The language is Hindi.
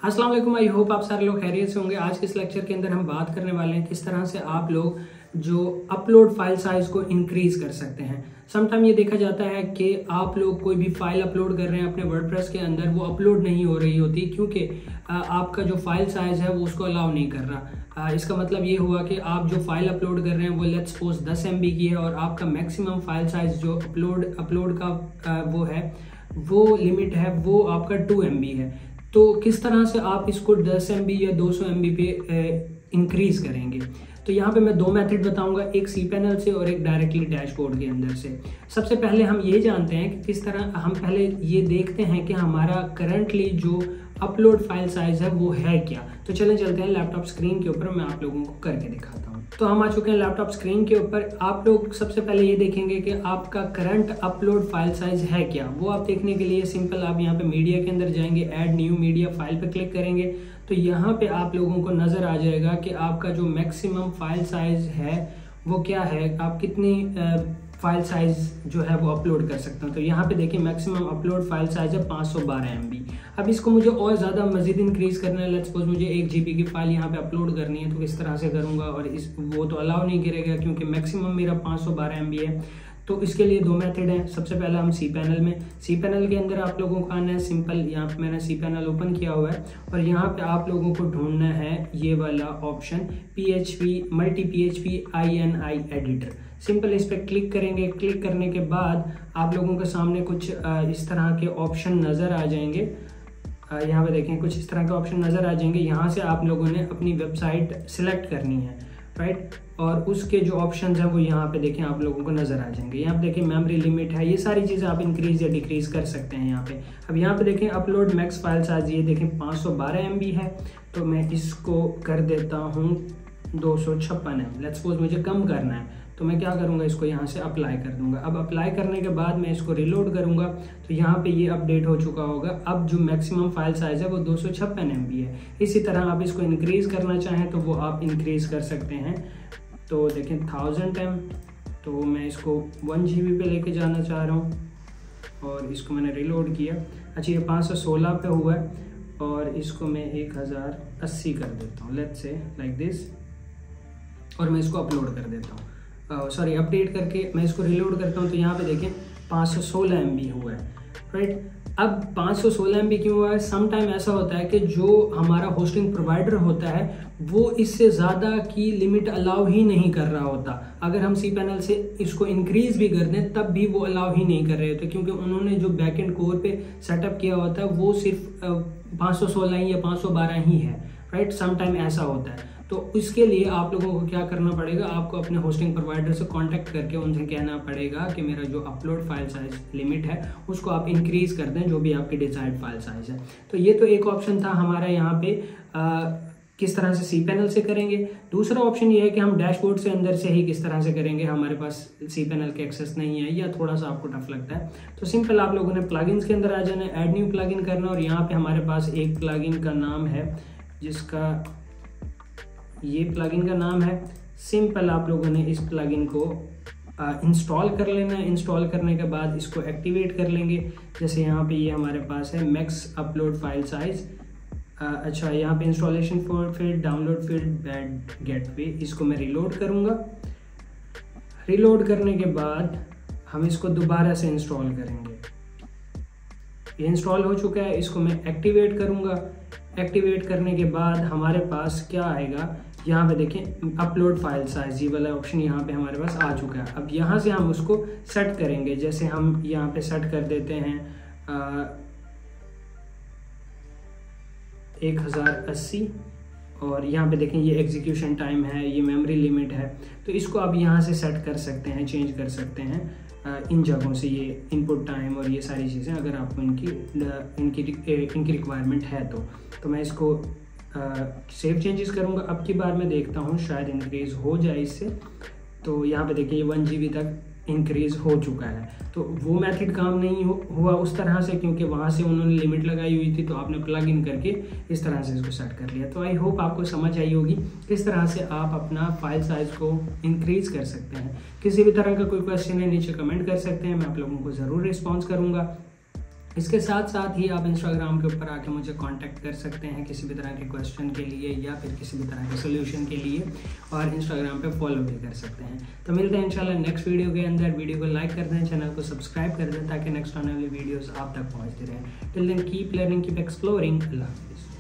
अस्सलाम वालेकुम। आई होप आप सारे लोग खैरियत से होंगे। आज के इस लेक्चर के अंदर हम बात करने वाले हैं किस तरह से आप लोग जो अपलोड फाइल साइज को इंक्रीज कर सकते हैं। समटाइम ये देखा जाता है कि आप लोग कोई भी फाइल अपलोड कर रहे हैं अपने वर्डप्रेस के अंदर, वो अपलोड नहीं हो रही होती क्योंकि आपका जो फाइल साइज है वो उसको अलाउ नहीं कर रहा। इसका मतलब ये हुआ कि आप जो फाइल अपलोड कर रहे हैं वो लेट्स सपोज 10 MB की है और आपका मैक्सिमम फाइल साइज जो अपलोड का वो है, वो लिमिट है, वो आपका 2 MB है। तो किस तरह से आप इसको 10 MB या 200 MB पे इंक्रीज करेंगे। तो यहाँ पे मैं दो मेथड बताऊंगा, एक cPanel से और एक डायरेक्टली डैशबोर्ड के अंदर से। सबसे पहले हम ये जानते हैं कि किस तरह, हम पहले ये देखते हैं कि हमारा करंटली जो अपलोड फाइल साइज है वो है क्या। तो चलें चलते हैं लैपटॉप स्क्रीन के ऊपर, मैं आप लोगों को करके दिखाता हूँ। तो हम आ चुके हैं लैपटॉप स्क्रीन के ऊपर। आप लोग सबसे पहले ये देखेंगे कि आपका करंट अपलोड फाइल साइज है क्या। वो आप देखने के लिए सिंपल आप यहाँ पे मीडिया के अंदर जाएंगे, ऐड न्यू मीडिया फाइल पे क्लिक करेंगे तो यहाँ पे आप लोगों को नजर आ जाएगा कि आपका जो मैक्सिमम फाइल साइज है वो क्या है, आप कितनी फाइल साइज जो है वो अपलोड कर सकते हैं। तो यहाँ पे देखिए मैक्सिमम अपलोड फाइल साइज है 512 MB। अब इसको मुझे और ज़्यादा मजीद इंक्रीज करना है। लेट्स सपोज मुझे 1 GB की फाइल यहाँ पे अपलोड करनी है, तो किस तरह से करूँगा, और वो तो अलाउ नहीं करेगा क्योंकि मैक्सिमम मेरा 512 MB है। तो इसके लिए दो मेथड हैं। सबसे पहले हम cPanel के अंदर आप लोगों को आना है। सिंपल यहाँ पे मैंने cPanel ओपन किया हुआ है और यहाँ पे आप लोगों को ढूंढना है ये वाला option multi PHP INI editor. Simple इस पर क्लिक करेंगे। क्लिक करने के बाद आप लोगों के सामने कुछ इस तरह के ऑप्शन नज़र आ जाएंगे। यहाँ पे देखें कुछ इस तरह के ऑप्शन नज़र आ जाएंगे। यहाँ से आप लोगों ने अपनी वेबसाइट सिलेक्ट करनी है, राइट। और उसके जो ऑप्शंस हैं वो यहाँ पे देखें आप लोगों को नज़र आ जाएंगे। यहाँ पे देखें मेमोरी लिमिट है, ये सारी चीज़ें आप इंक्रीज या डिक्रीज कर सकते हैं यहाँ पे। अब यहाँ पे देखें अपलोड मैक्स फाइल साइज, ये देखें 512 MB है, तो मैं इसको कर देता हूँ 256 MB। लेट्स सपोज मुझे कम करना है तो मैं क्या करूँगा, इसको यहाँ से अप्लाई कर दूंगा। अब अप्लाई करने के बाद मैं इसको रिलोड करूँगा तो यहाँ पे ये अपडेट हो चुका होगा। अब जो मैक्सिमम फाइल साइज है वो 256 MB है। इसी तरह आप इसको इंक्रीज करना चाहें तो वो आप इंक्रीज कर सकते हैं। तो देखें 1000 M, तो मैं इसको 1 GB पे लेके जाना चाह रहा हूँ और इसको मैंने रिलोड किया। अच्छा ये 516 पे हुआ है और इसको मैं 1080 कर देता हूँ, लेट्स से लाइक दिस, और मैं इसको अपलोड कर देता हूँ। सॉरी अपडेट करके मैं इसको रिलोड करता हूँ तो यहाँ पे देखें 516 MB हुआ है, राइट। अब 516 MB क्यों हुआ है? सम टाइम ऐसा होता है कि जो हमारा होस्टिंग प्रोवाइडर होता है वो इससे ज़्यादा की लिमिट अलाउ ही नहीं कर रहा होता। अगर हम cPanel से इसको इंक्रीज भी कर दें तब भी वो अलाउ ही नहीं कर रहे होते क्योंकि उन्होंने जो बैकएंड कोर पे सेटअप किया होता है वो सिर्फ 516 या 512 ही है, राइट। सम टाइम ऐसा होता है। तो इसके लिए आप लोगों को क्या करना पड़ेगा, आपको अपने होस्टिंग प्रोवाइडर से कांटेक्ट करके उनसे कहना पड़ेगा कि मेरा जो अपलोड फाइल साइज लिमिट है उसको आप इंक्रीज कर दें, जो भी आपकी डिजायर्ड फाइल साइज है। तो ये तो एक ऑप्शन था हमारा यहाँ पे किस तरह से cPanel से करेंगे। दूसरा ऑप्शन ये है कि हम डैशबोर्ड से अंदर से ही किस तरह से करेंगे। हमारे पास cPanel के एक्सेस नहीं है या थोड़ा सा आपको टफ लगता है तो सिंपल आप लोगों ने प्लगइन्स के अंदर आ जाना है, ऐड न्यू प्लगइन करना, और यहाँ पे हमारे पास एक प्लगइन का नाम है जिसका ये प्लगइन का नाम है। सिंपल आप लोगों ने इस प्लगइन को इंस्टॉल कर लेना है। इंस्टॉल करने के बाद इसको एक्टिवेट कर लेंगे। जैसे यहाँ पे ये हमारे पास है मैक्स अपलोड फाइल साइज। अच्छा यहाँ पे installation field, download field, bad gateway, इसको मैं रिलोड करूँगा। रिलोड करने के बाद हम इसको दोबारा से इंस्टॉल करेंगे। ये इंस्टॉल हो चुका है, इसको मैं एक्टिवेट करूँगा। एक्टिवेट करने के बाद हमारे पास क्या आएगा, यहाँ पे देखें अपलोड फाइल साइज, ये वाला ऑप्शन यहाँ पे हमारे पास आ चुका है। अब यहाँ से हम उसको सेट करेंगे। जैसे हम यहाँ पे सेट कर देते हैं 1080 और यहाँ पे देखें ये एग्जीक्यूशन टाइम है, ये मेमोरी लिमिट है। तो इसको आप यहाँ से सेट कर सकते हैं, चेंज कर सकते हैं इन जगहों से, ये इनपुट टाइम और ये सारी चीज़ें अगर आपको इनकी रिक्वायरमेंट है तो मैं इसको सेव चेंजेस करूँगा। अब की बार मैं देखता हूँ शायद इंक्रीज़ हो जाए इससे। तो यहाँ पे देखिए ये 1 GB तक इंक्रीज़ हो चुका है। तो वो मेथड काम नहीं हुआ उस तरह से क्योंकि वहाँ से उन्होंने लिमिट लगाई हुई थी, तो आपने प्लग इन करके इस तरह से इसको सेट कर लिया। तो आई होप आपको समझ आई होगी किस तरह से आप अपना फाइल साइज को इंक्रीज कर सकते हैं। किसी भी तरह का कोई क्वेश्चन है नीचे कमेंट कर सकते हैं, मैं आप लोगों को ज़रूर रिस्पॉन्स करूँगा। इसके साथ साथ ही आप इंस्टाग्राम के ऊपर आके मुझे कांटेक्ट कर सकते हैं किसी भी तरह के क्वेश्चन के लिए या फिर किसी भी तरह के सोल्यूशन के लिए, और इंस्टाग्राम पे फॉलो भी कर सकते हैं। तो मिलते हैं इंशाल्लाह नेक्स्ट वीडियो के अंदर। वीडियो को लाइक कर दें, चैनल को सब्सक्राइब कर दें ताकि नेक्स्ट आने वाली वीडियोज़ आप तक पहुँचती रहें। Till then keep learning, keep exploring. अल्लाह हाफिज़।